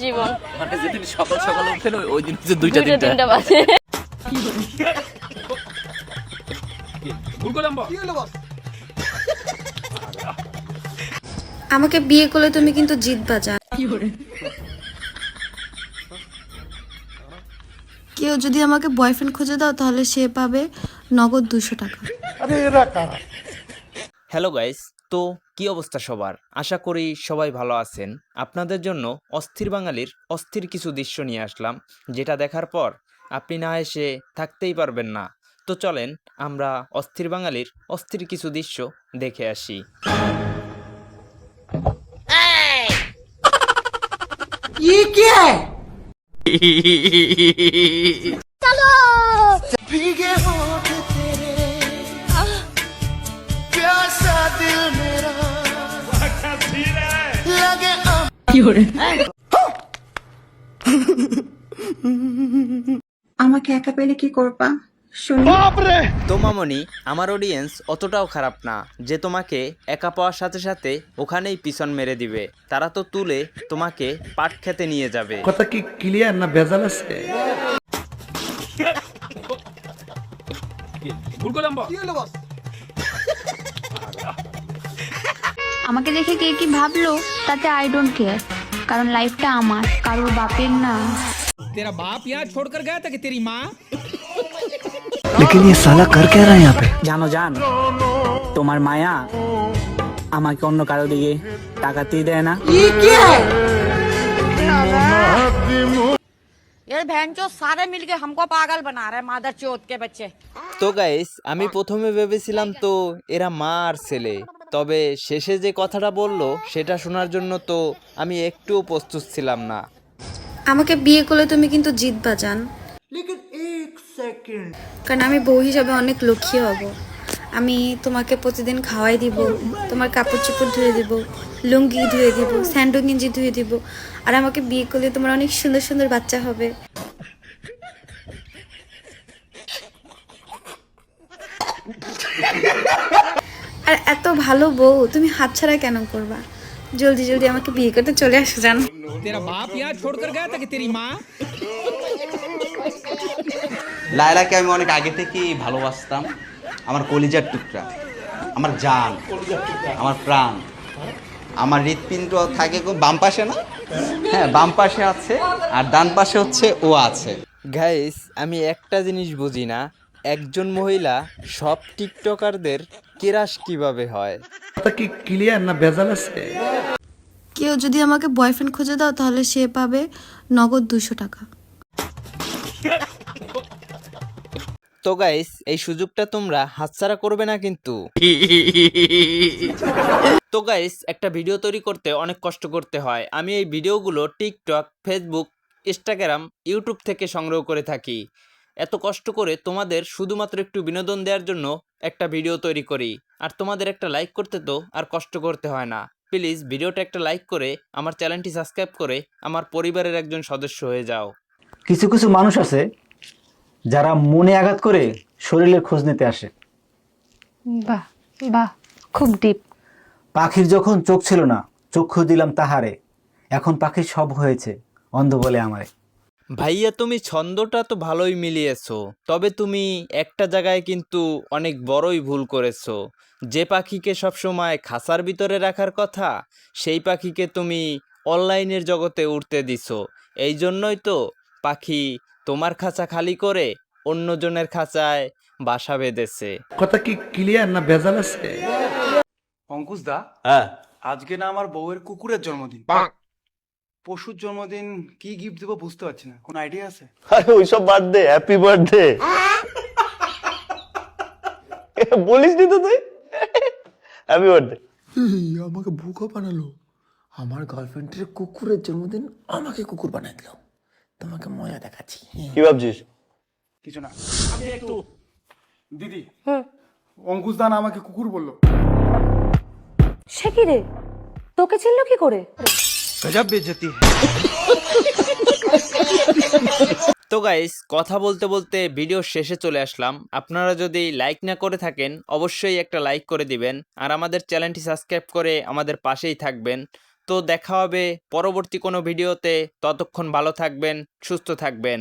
জীবন মানে যেদিন সকাল সকাল উঠেন ওই দিন হচ্ছে দুইটা তিনটা বাজে। ভুল করলাম বস। আমাকে বিয়ে করলে তুমি কিন্তু জিতবা জান। কেউ যদি আমাকে বয়ফ্রেন্ড খুঁজে দাও তাহলে সে পাবে নগদ 200 টাকা। হ্যালো গাইস, তো কি অবস্থা সবার? আশা করি সবাই ভালো আছেন। আপনাদের জন্য অস্থির বাঙালির অস্থির কিছু দৃশ্য নিয়ে আসলাম, যেটা দেখার পর আপনি না এসে থাকতেই পারবেন না। তো চলেন আমরা অস্থির বাঙালির অস্থির কিছু দৃশ্য দেখে আসি। भीगे होठ तेरे प्यासा दिल मेरा लगे আমাকে একা পেলে কি করবা শুনি? তো মামনি, আমার অডিয়েন্স অতটাও খারাপ না যে তোমাকে একা পাওয়ার সাথে সাথে ওখানেই পিছন মেরে দিবে। তারা তো তুলে তোমাকে পাট খেতে নিয়ে যাবে। কথা কি ক্লিয়ার না ভেজাল আছে? ভুল করলাম বস। আমাকে দেখে কে কি ভাবলো তাতে আই ডোন্ট কেয়ার, কারণ লাইফটা আমার, কারোর বাপের না। तेरा बाप यहाँ छोड़कर गया था कि तेरी माँ? लेकिन ये साला कर क्या रहा है यहाँ पे? জানো জান, তোমার মায়া আমাকে অন্য কারো দিকে তাকাতেই দেয় না। यार भैंचो सारे मिलके हमको पागल बना रहे हैं मादर चौथ के बच्चे। তো গাইস, আমি প্রথমে ভেবেছিলাম তো এরা মা আর ছেলে, তবে শেষে যে কথাটা বললো সেটা শোনার জন্য তো আমি একটুও প্রস্তুত ছিলাম না। আমাকে বিয়ে করলে তুমি কিন্তু জিতবা জান। কারণ আমি বউ হিসাবে অনেক লক্ষ্মী হব। আমি তোমাকে প্রতিদিন খাওয়াই দিব, তোমার কাপড় চোপড় ধুয়ে দিব, লুঙ্গি ধুয়ে দিব, স্যান্ডো গেঞ্জি ধুয়ে দিব। আর আমাকে বিয়ে করলে তোমার অনেক সুন্দর সুন্দর বাচ্চা হবে। আর এত ভালো বউ তুমি হাতছাড়া কেন করবা? জলদি জলদি আমাকে বিয়ে করতে চলে আসো জান। तेरा बाप यहाँ छोड़कर गया था कि तेरी माँ? লায়লাকে আমি অনেক আগে থেকেই ভালোবাসতাম। আমার কলিজার টুকরা, আমার জান, আমার প্রাণ, আমার হৃৎপিণ্ড থাকে বাম পাশে না? হ্যাঁ, বাম পাশে আছে, আর ডান পাশে হচ্ছে ও আছে। গাইস, আমি একটা জিনিস বুঝি না, একজন মহিলা সব টিকটকারদের কেরাস কিভাবে হয়? কথা কি ক্লিয়ার না ভেজাল আছে? কেউ যদি আমাকে বয়ফ্রেন্ড খুঁজে দাও তাহলে সে পাবে নগদ 200 টাকা। তো গাইস, এই সুযোগটা তোমরা হাতছাড়া করবে না কিন্তু। তো গাইস, একটা ভিডিও তৈরি করতে অনেক কষ্ট করতে হয়। আমি এই ভিডিওগুলো টিকটক, ফেসবুক, ইনস্টাগ্রাম, ইউটিউব থেকে সংগ্রহ করে থাকি। এত কষ্ট করে তোমাদের শুধুমাত্র একটু বিনোদন দেওয়ার জন্য একটা ভিডিও তৈরি করি। আর তোমাদের একটা লাইক করতে তো আর কষ্ট করতে হয় না। প্লিজ ভিডিওটা একটা লাইক করে আমার চ্যানেলটি সাবস্ক্রাইব করে আমার পরিবারের একজন সদস্য হয়ে যাও। কিছু কিছু মানুষ আছে যারা মনে আঘাত করে শরীরের খোঁজ নিতে আসে। বাহ বাহ, খুব ডিপ। পাখির যখন চোখ ছিল না, চক্ষু দিলাম তাহারে, এখন পাখির সব হয়েছে, অন্ধ বলে আমারে। ভাইয়া, তুমি ছন্দটা তো ভালোই মিলিয়েছো, তবে তুমি একটা জায়গায় কিন্তু অনেক বড়ই ভুল করেছো। যে পাখিকে সবসময় খাঁচার ভিতরে রাখার কথা, সেই পাখিকে তুমি অনলাইনের জগতে উড়তে দিছো। এই জন্যই তো পাখি তোমার খাঁচা খালি করে অন্যজনের খাঁচায় বাসা বেঁধেছে। কথা কি ক্লিয়ার না ভেজাল আছে? অঙ্কুশ দা, হ্যাঁ, আজকে না আমার বউয়ের কুকুরের জন্মদিন। পশুর জন্মদিন, কি গিফট দেবো বুঝতে পারছি না, কোন আইডিয়া আছে? আরে ওইসব বাদ দে, হ্যাপি বার্থডে বলিস নি তো তুই? Happy birthday. আমাকে বোকা বানালো। আমার গার্লফ্রেন্ডের কুকুরের জন্মদিন, আমাকে কুকুর বানাই দিল। তোমাকে মজা দেখাচ্ছি। কি ভাবছিস? কিছু না। দিদি, অঙ্কুশ দা না আমাকে কুকুর বললো। সে কি রে, তোকে চিনলো কি করে? গজব বেইজ্জতি। তো গাইস, কথা বলতে বলতে ভিডিও শেষে চলে আসলাম। আপনারা যদি লাইক না করে থাকেন অবশ্যই একটা লাইক করে দিবেন, আর আমাদের চ্যানেলটি সাবস্ক্রাইব করে আমাদের পাশেই থাকবেন। তো দেখা হবে পরবর্তী কোনো ভিডিওতে, ততক্ষণ ভালো থাকবেন, সুস্থ থাকবেন।